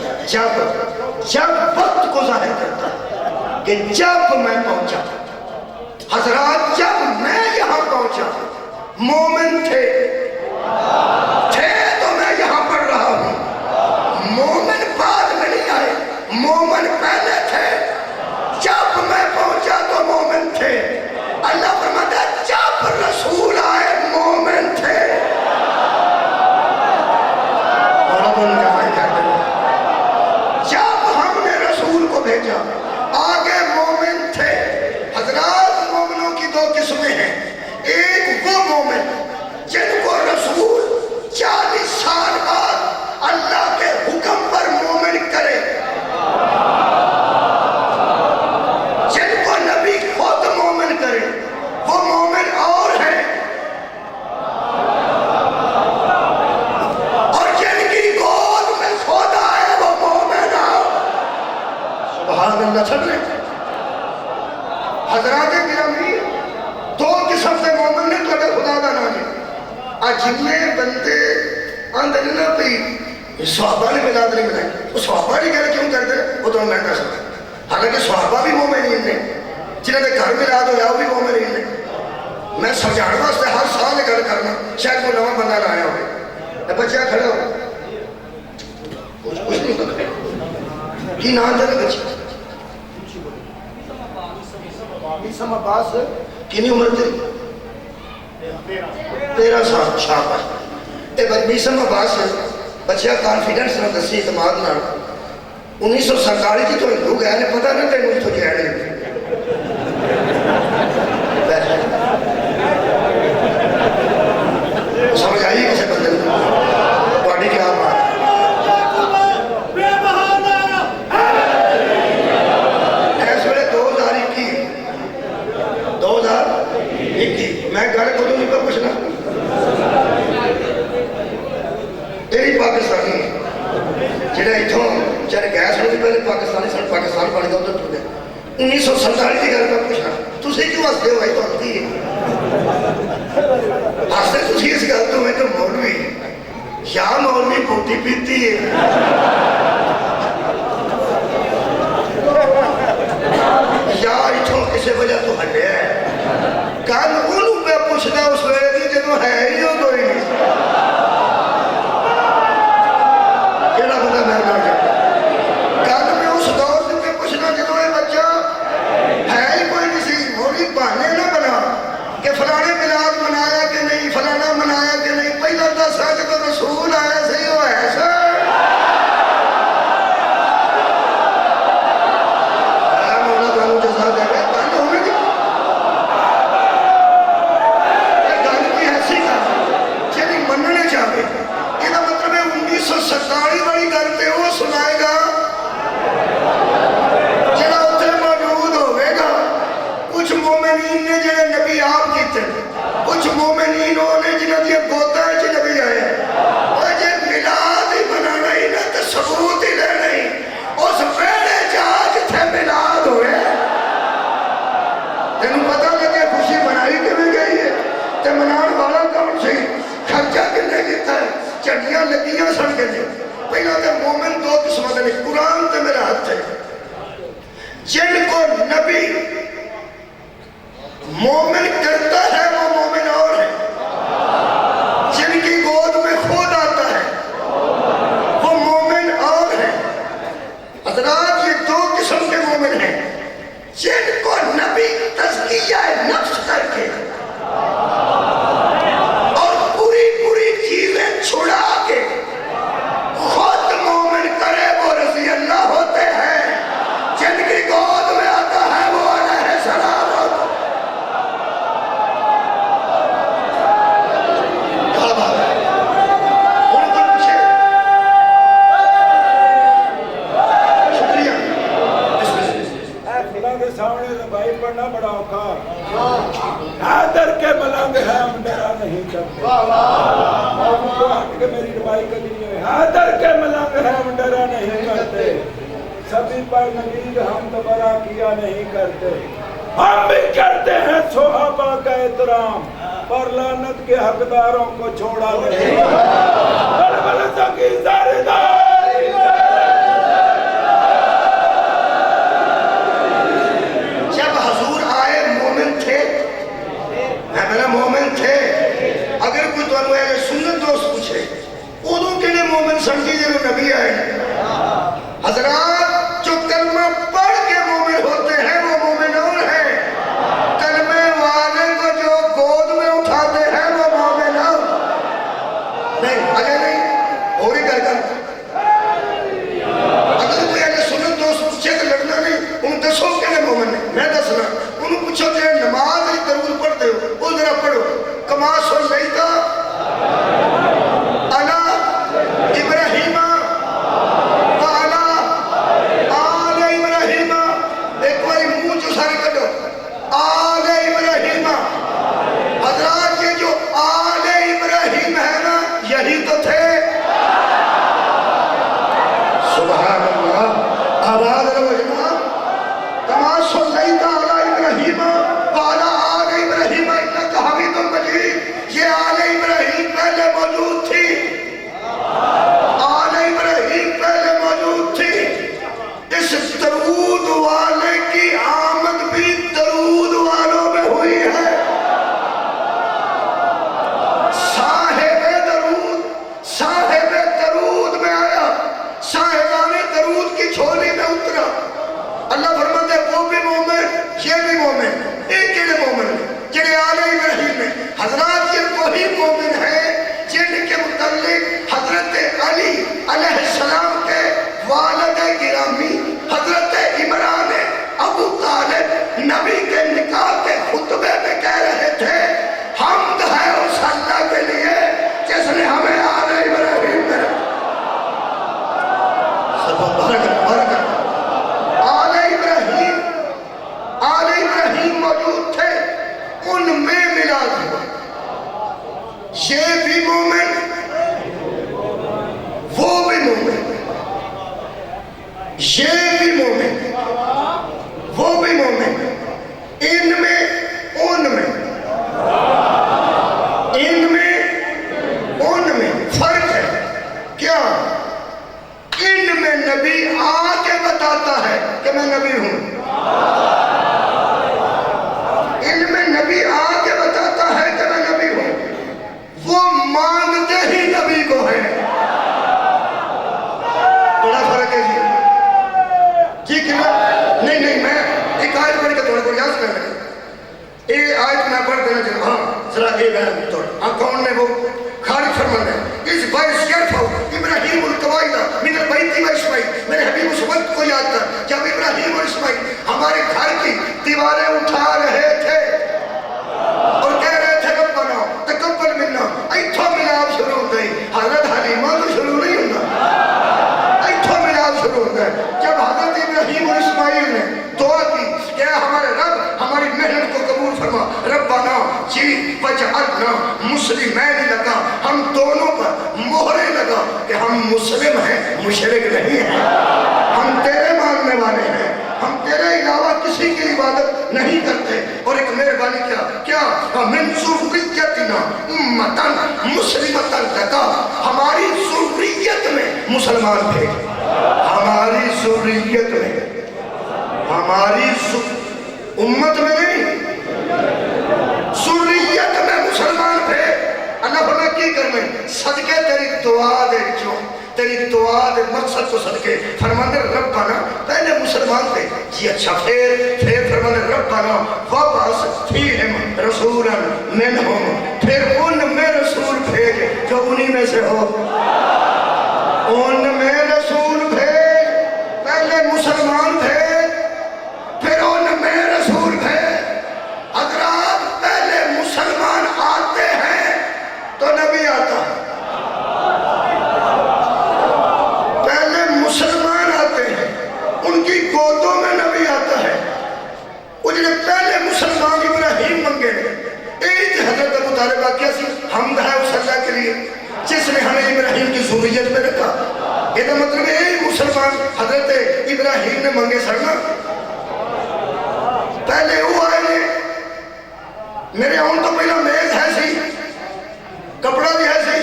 جب وقت کو ظاہر کرتا کہ جب میں پہنچا حضرات جب میں یہاں پہنچا مومن تھے تو میں یہاں پڑھ رہا ہوں مومن بعد میں نہیں آئے مومن پہلے تھے جب میں پہنچا تو مومن تھے اللہ فرماتا ہے جب رسول آئے مومن تھے جب ہم نے رسول کو بھیجا آگے مومن تھے حضرات مومنوں کی دو قسمیں ہیں ایک وہ مومن جن کو رسول 40 سال بعد اللہ کے حکم پر مومن کرے جن کو نبی خود مومن کرے وہ مومن اور ہیں اور جن کی گود میں خدا ہے وہ مومن سبحان اللہ چھڑ رہے حضرات گرامی دو قسم سے مومن نے تو اگر خدا دا نہ جائے آج جننے بندے آندھے نہ پی صحابہ نے ملاد نہیں ملائی وہ صحابہ نہیں کہہ رہے کیوں کرتے وہ تو میں کہہ سکتا حالانکہ صحابہ بھی مومن ہی نے جنہیں دے گھر ملاد ہو یا وہ بھی مومن ہی نے میں سمجھانے واسطے ہر سال گل کرنا شاید کوئی نواں بندہ لایا ہوئے بچہ کھڑا ہو کچھ نہیں پتا کی نام دے بچہ میسم عباس کینی عمر تیری 13 سال شاہباز اے میسم عباس بچہ کانفیڈنس نہ دسی اعتماد نہ 1947 کی تو ہندو گیا نے پتہ نہ تینوں تو جہنے سمجھ آئی کسے بندے پاڑی کیا بات ایس ویلے 2021 میں گھر کو تو نہیں پہ پوچھنا تیری پاکستانی جنہیں اتھوں چاہے گیس ہوتی پہلے پاکستانی سن پاکستان پڑھ گیا ادھر ٹھوڑے 1947 کی گھر پہ پوچھنا تُسی کیوں ہستے ہوئے تو ہستی ہے ہستے تُسی اس گھر تو میں تو موڑ یا مولوی بوٹی پیتی ہے یا اتھوں کسی وجہ تو ہلے ہے کل انہوں پہ پوچھنا اس ویلے دی جنہوں ہے ہی ہو کوئی نہیں کیڑا پتہ میں نہ جاتا کل میں اس دور پہ پوچھنا جنہوں ہے بچہ ہے ہی کوئی کسی موری بہانے نہ بنا کہ فلانے میلاد منایا کہ نہیں فلانا منایا کہ نہیں پہلا دس ہے کہ تو رسول آیا صحیح ہو ایسا مولا تانوں جزا دے گا گل ہوگی جی گل کی ایسی گل جی مننے چاہے یہ مطلب ہے 1947 والی گل تے وہ سنائے گا جڑا اتنے موجود ہوئے گا کچھ مومنین نے جڑے نبی آپ کیتے کچھ مومنین ہونے جنہوں نے گوتا ہے نبی آئے اور جے ملاد ہی بنانا ہی نہ تو ثبوت ہی لینا ہی اس ویلے جا جتھے ملاد ہوئے تینوں پتہ لگے خوشی منائی کیویں گئی ہے تے منان والا کون سی خرچہ کنے کیتا ہے چڑیاں لگیاں سن کے دے پہلا تے مومن دو قسمت نے قرآن تے میرا ہاتھ ہے جن کو نبی مومن کرتا ہے وہ مومن اور ہے جن کی گود میں خود آتا ہے وہ مومن اور ہے حضرات یہ دو قسم کے مومن ہیں جن کو نبی تزکیہ نفس کر کے اور پوری پوری چیزیں چھڑا کے خود مومن کرے وہ رضی اللہ ہوتے ہیں جن کی گود میں آتا ہے وہ علیہ السلام ہوتا ہے سامنے ربائی پڑھنا بڑا اوکار حیدر کے ملنگ ہے ہم ڈرا نہیں کرتے موضوع ہٹ کے میری ربائی کا دنیا ہے حیدر کے ملنگ ہے ہم ڈرا نہیں کرتے سبھی پر نبید ہم دوبارہ کیا نہیں کرتے ہم بھی کرتے ہیں صحابہ کا احترام پر لعنت کے حقداروں کو چھوڑا نہیں بلبلتوں کی زارداری مومن تھے اگر کوئی تو انہوں اہل سنت دوست پوچھے ادھوں کے لئے مومن سمجھی جو نبی آئے حضرات جو کلمہ پڑھ کے مومن ہوتے ہیں وہ مومن اور ہیں کلمے والے کو جو گود میں اٹھاتے ہیں وہ مومن اور نہیں اگر نہیں اور ہی کر اگر کوئی اہل سنت دوست پوچھے تو لڑنا نہیں ان دسوں کے لئے مومن نہیں میں دسنا انہوں پوچھو جو نماز ہی ضرور پڑھتے ہو وہ ذرا پڑھو کما صلیتا علی ابراہیم وعلی آل ابراہیم ایک باری منہ جو سارے کٹو آل ابراہیم حضرات یہ جو آل ابراہیم ہے نا یہی تو تھے سبحان اللہ آواز رہو جناب کما صلیتا علی ابراہیم وعلی آل ابراہیم انکا حمید مجید یہ آل ابراہیم پہلے موجود تھی آل ابراہیم پہلے موجود تھی اس درود والے کی آمد بھی درود والوں میں ہوئی ہے صاحب درود میں آیا صاحبان درود کی جھولی میں اترا اللہ فرماتے ہیں وہ بھی مومن یہ بھی مومن ایک کیڑے مومن جنہیں آل ابراہیم میں حضرات یہ وہی مومن ہے جن کے متعلق حضرت علی علیہ السلام کے والد گرامی حضرت عمران ابو طالب نبی کے نکاح کے خطبے میں کہہ رہے تھے حمد ہے اس اللہ کے لیے جس نے ہمیں آل ابراہیم میں آل ابراہیم موجود تھے ان میں ملا دیا یہ بھی مومن وہ بھی مومن یہ بھی مومن وہ بھی مومن ان میں ان میں فرق ہے مسلمین لگا، ہم دونوں پر مہریں لگا کہ ہم مسلم ہیں، مشرک نہیں ہیں، ہم تیرے ماننے والے ہیں، ہم تیرے علاوہ کسی کی عبادت نہیں کرتے۔ اور ایک مہربانی کیا من ذریتنا امتن مسلمتن لگا، ہماری ذریت میں مسلمان تھے، ہماری ذریت میں، ہماری امت میں نہیں، ذریت میں مسلمان تھے۔ اللہ فرمائے کی کرنے صدقے تیری دعا دے جو تیری دعا دے مقصد کو صدقے فرمانے ربنا، پہلے مسلمان تھے جی اچھا، پھر فرمانے ربنا وابعث فیہم رسولا منہم، پھر ان میں رسول بھیج جو انہی میں سے ہو، ان میں رسول بھیج، پہلے مسلمان بھیج پھر ان میں رسول بھیج۔ حضرات پہلے مسلمان آتے ہیں تو نبی آتا ہے، پہلے مسلمان آتے ہیں ان کی گودوں میں نبی آتا ہے۔ وہ جنہیں پہلے مسلمان ابراہیم منگے ایک حضرت ابو طالب واقعہ سی حمد ہے اس اللہ کے لیے جس نے ہمیں ابراہیم کی ذریت میں رکھا۔ یہ مطلب ہے مسلمان حضرت ابراہیم نے منگے سرنا، پہلے وہ آئے نے میرے آن تو پہلا میز ہے سی، کپڑا بھی ہے سی،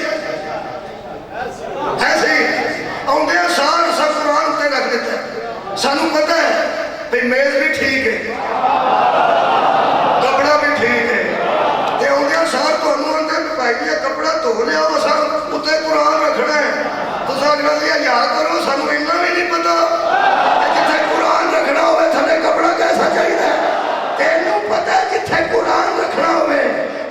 آن دیا سارا سب قرآن تے رکھ دیتا ہے، سانو پتہ ہے بھئی میز بھی ٹھیک ہے، کپڑا بھی ٹھیک ہے، تے آن دیا سارا تو انہوں نے بھائی دیا کپڑا تو لیا وہ سارا اتے قرآن رکھنا ہے، تو سارا دیا یاد کرو سانو انہوں نے نہیں پتا کہ جتھے قرآن رکھنا ہوئے تھلے کپڑا کیسا چاہیے ہے، تینوں پتہ ہے جتھے قرآن رکھنا ہوئے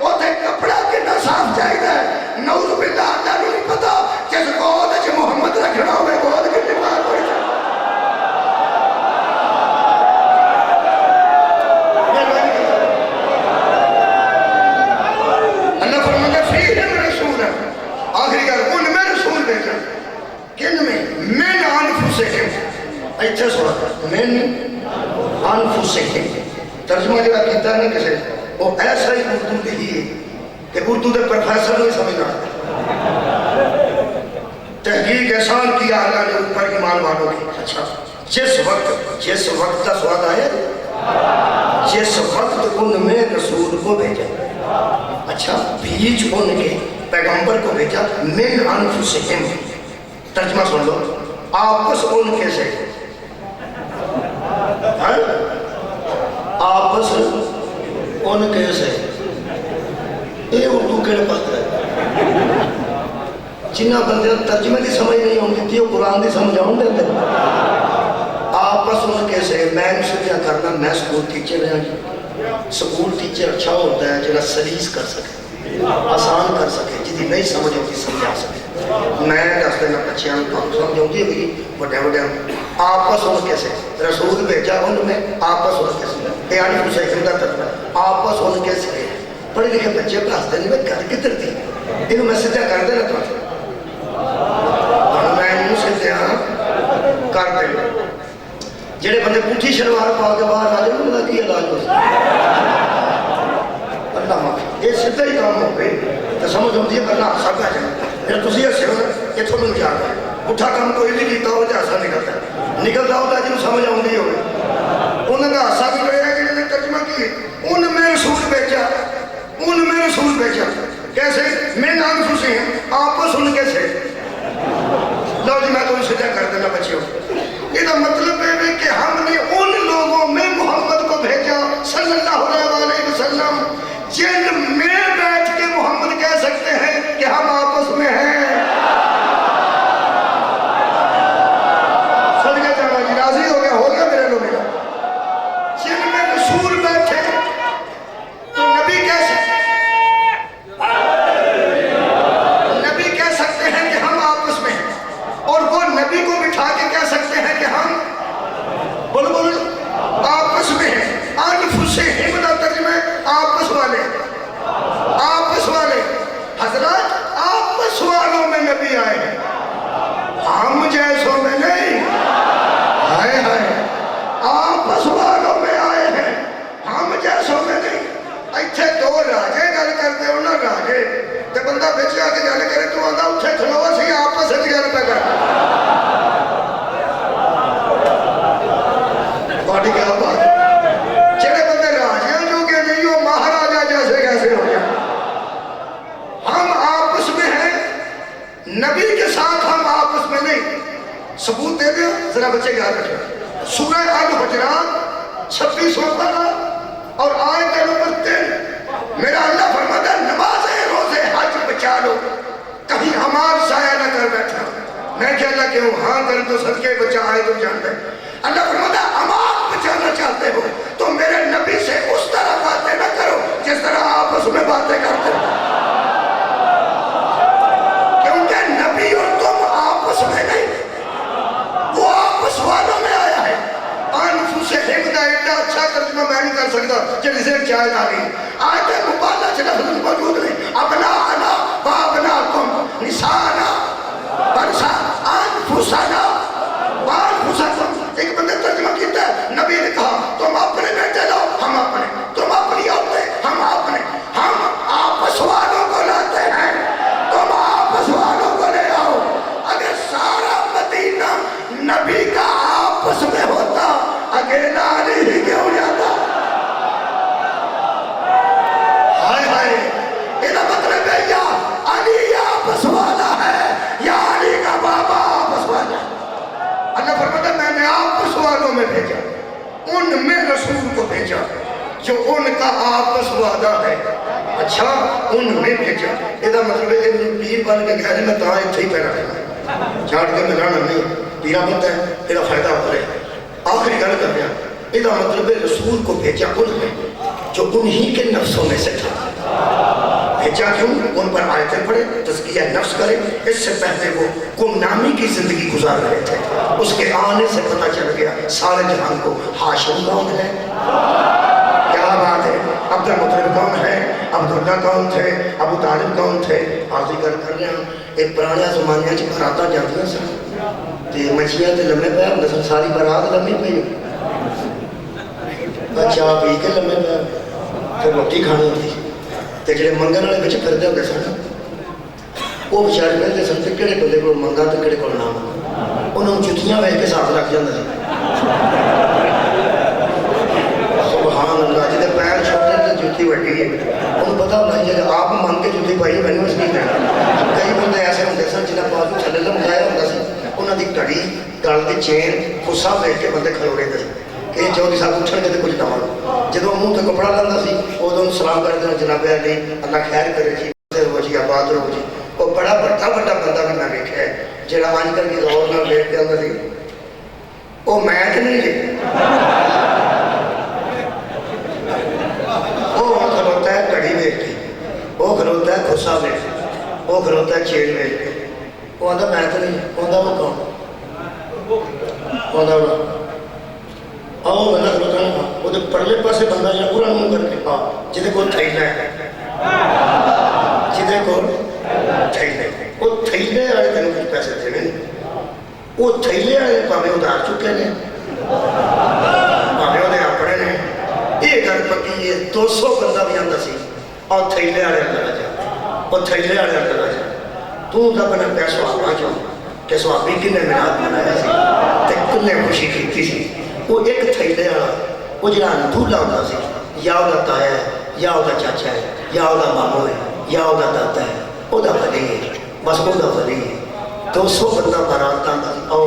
اتھے کپڑا کتنا صاف چاہیے ہے، نعوذ باللہ اللہ نہیں پتا جس گود جو محمد رکھنا ہوئے گود کتنی بار ہوئی ہے۔ اللہ فرماتا فیہم رسول، آخری گل ان میں رسول بھیجا، کن میں؟ من انفسہم، ایتھے سورا من انفسہم، ترجمہ جو کیتا ہے نا کسے وہ ایسا ہی اردو بھی ہے کہ اردو دے پروفیسر نہیں سمجھنا، تحقیق احسان کیا اللہ نے اوپر ایمان والوں کی۔ اچھا جس وقت کا سواد آئے جس وقت ان میں رسول کو بھیجا، اچھا بیچ ان کے پیغمبر کو بھیجا، من انفسہم، ترجمہ سن لو، آپس ان کے سے، آپس ان کے سے، یہ اردو کے پاس ہے جنہ بندے ترجمے کی سمجھ نہیں ہوں گی قرآن کی سمجھ آؤں گے آپس ان کے سے۔ میں کیا کرنا، میں سکول ٹیچر ہیں، سکول ٹیچر اچھا ہوتا ہے جنہا سلیس کر سکے، آسان کر سکے، جدی نہیں سمجھ ہوتی سمجھا سکے۔ میں دس دینا بچیاں سمجھ ہوتی ہوئی بڑے بڑے آپس ان کے سے، رسول بھیجا ان میں آپس ان کے سے، یہ آنی حسین کا ترجمہ آپس ان کے سے۔ پڑھے لکھے بچے پڑھتے نہیں میں گھر کدھر تھی انہوں میں سجا کر دینا تو میں انہوں سجا کر دینا، جڑے بندے پوچھی شلوار پا کے باہر آ جائے انہوں نے کی علاج ہو اللہ معافی، یہ سدھا ہی کام ہو گئی تو سمجھ ہوتی ہے کرنا سب آ جائے پھر تسی ایسے ہو یہ تھوڑا مل جا رہا ہے اٹھا کام کوئی بھی کیتا ہو جیسا نکلتا ہے، نکلتا ہوتا جنہوں سمجھ آؤں گی ہوگی انہوں نے حصہ بھی رہا ہے کہ انہوں نے ترجمہ کی ان میں رسول بھیجا، ان میں رسول بھیجا، کیسے؟ من انفسہم، آپس ان کے سے۔ لو جی میں تو سجا کر دینا بچیوں، یہ مطلب ہے کہ ہم نے ان لوگوں میں محمد کو بھیجا صلی اللہ علیہ وسلم جن میں بیٹھ کے محمد کہہ سکتے ہیں کہ ہم آپس میں ہیں۔ صدقہ جانا جی راضی ہو گیا میرے لوگ، جن میں رسول بیٹھے تو نبی کہہ سکتے ہیں کہ ہم آپس میں ہیں، اور وہ نبی کو بٹھا کے کہہ سکتے ہیں کہ ہم بولو آپس میں ہیں۔ انفسہم کا ترجمہ آپس والے، آپس والے حضرات آپس والوں میں نبی آئے ہیں، ہم جیسوں میں نہیں، ہائے ہائے آپس والوں میں آئے ہیں، ہم جیسوں میں نہیں۔ ایتھے دو راجے گل کرتے ہو نا راجے، بندہ بچ آ کے گل کرے تو آتا اتنے کھلوا سی آپس گل پہ کر باڈی کیا بات جڑے بندے راجیاں جو کہ نہیں وہ مہاراجا جیسے کیسے ہو جائے. ہم آپس میں ہیں نبی کے ساتھ ہم آپس میں نہیں. ثبوت دے دیں ذرا بچے یاد رکھیں سورہ الحجرات 26واں پارہ اور آیت نمبر 3 میرا اللہ فرماتا ہے نمازیں روزے حج بچا لو کہیں ہمار ضائع نہ کر بیٹھا. میں کہ اللہ کیوں ہاں کر تو صدقے بچا آئے تو جانتا ہے. اللہ فرماتا ہے امانت بچانا چاہتے ہو تو میرے نبی سے اس طرح باتیں نہ کرو جس طرح آپس میں باتیں کرتے ہو کیونکہ نبی اور تم آپس میں نہیں وہ آپس والوں میں آیا ہے. انفسہم کا اتنا اچھا ترجمہ میں نہیں کر سکتا جب اسے چاہے داری آیت مبالغہ سے لفظ موجود نہیں. ابناءنا وابناکم نسانا برسا انفسنا وانفسکم. ایک بندے ترجمہ کیتا ہے نبی نے کہا تم اپنے بیٹے لاؤ ہم اپنے تم اپنی عورتیں ہم اپنے ہم آپس والوں کو لاتے ہیں تم آپس والوں کو لے آؤ. اگر سارا مدینہ نبی کا آپس میں ہوتا اکیلا علی ہی کیوں جاتا. ہائے ہائے یہ مطلب ہے یا علی آپس والا ہے یا علی کا بابا آپس والا ہے. اللہ فرماتا میں نے آپس والوں میں بھیجا ان میں رسول کو بھیجا جو ان کا آپس وعدہ ہے. اچھا ان میں بھیجا یہ مطلب ہے پیر بن کے گھر میں تاں اتھے ہی پیرا رہا چھاڑ کے ملانا نہیں پیرا بنتا ہے تیرا فائدہ ہو رہا ہے. آخری گل کر رہا یہ مطلب ہے رسول کو بھیجا ان میں جو انہی کے نفسوں میں سے تھا. بھیجا کیوں ان پر آیتیں پڑھے تزکیہ نفس کرے. اس سے پہلے وہ گمنامی کی زندگی گزار رہے تھے اس کے آنے سے پتہ چل گیا سارے جہان کو ہاشم کون ہے کیا بات ہے عبد المطلب کون ہے عبداللہ کون تھے ابو طالب کون تھے. آخری گل کر رہے ہیں ایک پرانے زمانے چ براتاں جاندیاں سن تے مچھیاں تے لمے پے ہوندا سن ساری برات لمے پئی چاہ پی کے لمے پے پھر روٹی کھانی ہوتی تے جڑے منگن والے وچ پھردے ہوندے سن وہ بیچارے کہندے سن کہ کہڑے بندے کول منگا تے کہڑے کول نہ منگا. انہاں نوں جُتیاں ویکھ کے ساتھ رکھ جاندے سن. سبحان اللہ جدے پیر چھوٹے تے جُتی وڈی ہے انہوں پتہ ہونا جی آپ منگ کے جُتی پائی میں اس نہیں دینا. کئی بندے ایسے ہوندے سن جنہاں بازو تھلے لمکایا ہوندا سی انہاں دی گھڑی گل دی چین خصا ویکھ کے بندے کھلو رہندے سن کہ چودھری صاحب اٹھن کے کچھ نہ جدو منہ تے کپڑا لاندہ سی ادوں سلام کر دینا جناب علی اللہ خیر کرے جی رہو جی آباد رہو جی. وہ بڑا بڑا بندہ بھی میں ویکھیا ہے جہاں آج کل کی غور نال ویکھ کے آندا سی وہ میں تے نہیں جی وہ کھلوتا ہے گھڑی ویکھ کے وہ کھلوتا ہے خصا ویکھ کے وہ کھلوتا ہے چین ویکھ کے وہ آندا میں تے نہیں آندا وہ کون آندا وہ آؤ بندہ کھلوتا ہے وہ تو پرلے پاسے بندہ یا پورا منہ کر کے جہدے کول تھیلا ہے جہدے کول تھیلے وہ تھیلے والے تینوں کچھ پیسے دینے وہ تھیلے والے پاویں ادھار چکے نے پاویں وہ اپنے نے یہ گل پکی ہے 200 بندہ بھی آندا سی اور تھیلے والے اندر آ جا وہ تھیلے والے اندر آ جا تو بنا پیسہ آنا چاہوں کہ سوابی کنے میلاد منایا سی تے کنے خوشی کیتی سی. وہ ایک تھیلے والا وہ جہاں دولہا ہوتا سی یا وہ تایا ہے یا وہ چاچا ہے یا وہ مامو ہے یا وہ دادا ہے وہ ولی ہے بس وہ ولی ہے. 200 بندہ بارات آتا آؤ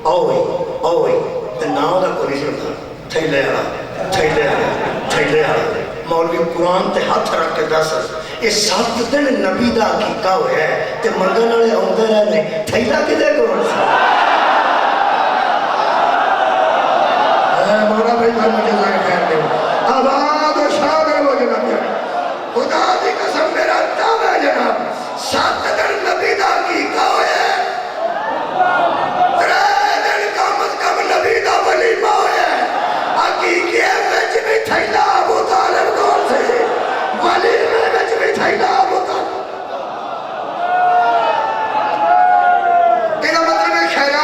آؤ نہ وہ کوئی نہیں ہوتا تھیلے والا تھیلے والا تھیلے والا. مولوی قرآن تے ہاتھ رکھ کے دس یہ 7 دن نبی دا عقیقہ ہوا ہے تے منگن والے آتے رہے تھیلا کدے کول مولا بھائی گھر مجھے ذرا خیر دے آباد و شاد ہے وہ جناب خدا دی قسم میرا دعویٰ ہے جناب 7 دن نبی دا عقیقہ ہوا ہے 3 دن کم از کم نبی دا ولیمہ ہوا ہے. عقیقے وچ بھی تھیلا ابو طالب کول سے ولیمے وچ بھی تھیلا ابو طالب. یہ مطلب ہے خیرات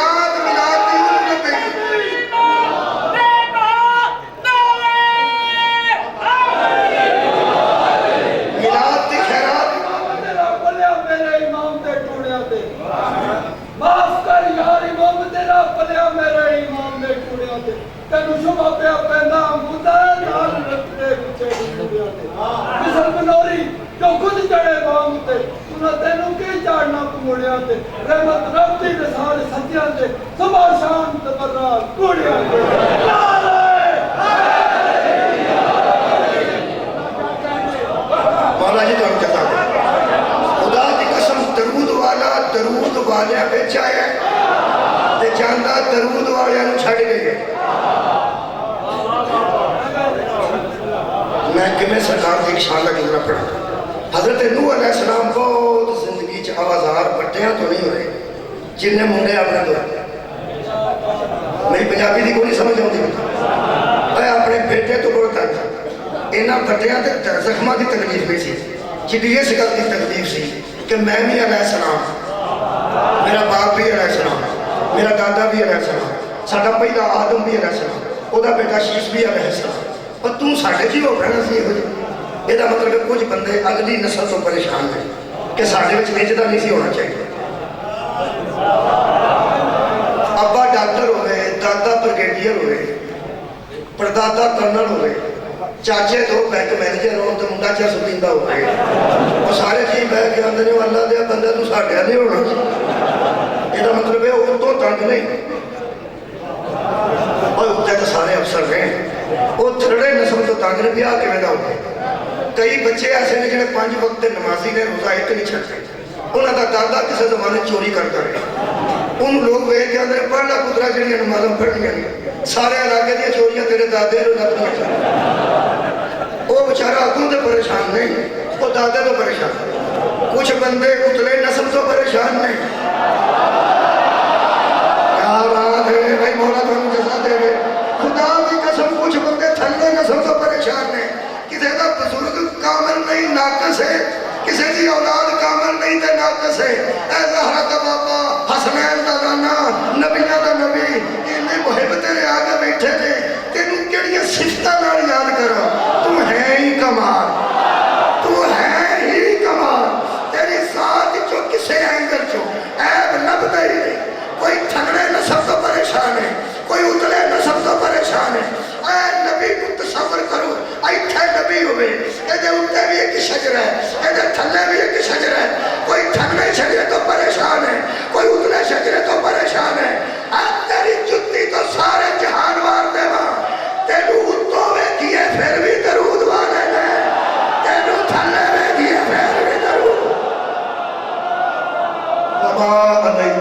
تے معاف کر یار امام تیرا پلیا میرے امام نے کڑیا تے تینوں شبہ پیا پیندا مدہ نال رکھتے پچھے کڑیا تے مثل بنوری جو خود چڑھے بام تے انہاں تینوں کی چاڑنا کمڑیا تے رحمت رب دی نثار سچیاں تے صبح شام تبرات کڑیا تے مولا جی تمہیں کہتا ہے خدا کی قسم درود والے بچ آیا تے جاندہ درود والے چھڑ گئے میں کمیں سرکار کی ایک شان لگی ذرا پڑھا حضرت نوح علیہ السلام بہت زندگی چ آوازار پٹیاں تو نہیں ہوئے جن نے منڈے اپنے دو میری پنجابی دی کوئی سمجھ آؤں میں اپنے بیٹے تو بہت تک اینا پٹیاں تے زخمہ کی تکلیف میں سی جدی اس گل کی تکلیف سی کہ میں بھی علیہ السلام میرا باپ بھی علیہ السلام میرا دادا بھی علیہ السلام ساڈا پہلا آدم بھی علیہ السلام وہ بیٹا شیش بھی علیہ السلام اور تو ساڈے جی ہو رہنا سی یہ مطلب کہ کچھ بندے اگلی نسل تو پریشان ہیں کہ ساڈے وچ نجدہ نہیں سی ہونا چاہیے ابا ڈاکٹر ہوئے دادا بریگیڈیئر ہوئے پردادا کرنل ہوئے چاچے دو بینک مینیجر ہو تو منڈا چا سپیندہ ہو گئے وہ سارے جی بہ کے آندے نے اللہ دیا بندہ تو ساڈیا نہیں ہونا یہ مطلب ہے وہ تو تنگ نہیں اور اتنے تو سارے افسر رہے وہ تھرڑے نسل تو تنگ نے بھی آ کے ویدا ہوتے کئی بچے ایسے نے جنہیں 5 وقت نمازی نے روزہ ایک نہیں چھڑتے انہوں کا دادا کسی زمانے چوری کرتا رہے ان لوگ ویک کے اندر پڑھنا پترا جڑیاں نمازاں پڑھنیاں نہیں سارے علاقے دیا چوریاں تیرے دادے رو نتنیاں وہ بچارہ اگوں تو پریشان نہیں وہ دادے تو پریشان کچھ بندے اتلے نسل تو پریشان نہیں کیا بات ہے بھائی مولا تو ہم جزا دے رہے خدا کی قسم کچھ بندے تھلے نسل تو پریشان نہیں کسی کا بزرگ کامل نہیں ناقص ہے کسی کی اولاد کامل نہیں تے ناقص ہے اے زہرہ کا بابا حسنین دا نانا نبیہ دا نبی انہیں محب تیرے آگے بیٹھے تھے تینوں کیڑیاں صفتہ نال یاد کرو تو ہے ہی کمال تو ہے ہی کمال تیری ذات جو کسے اینگل چو عیب لب دے ہی نہیں کوئی تھگڑے نسب تو پریشان ہے کوئی اتلے نسب تو پریشان ہے اے نبی کو تصور کرو ایتھے نبی ہوئے ایدے اتنے بھی ایک شجر ہے ایدے تھلے بھی ایک شجر ہے کوئی تھگڑے شجرے تو پریشان ہے کوئی اتلے شجرے تو پریشان ہے اے تیری جتی تو سارے جہان وار دے ماں تینو اتو میں کیے پھر بھی درود والے نے تینو تھلے میں کیے پھر بھی درود وما علیہ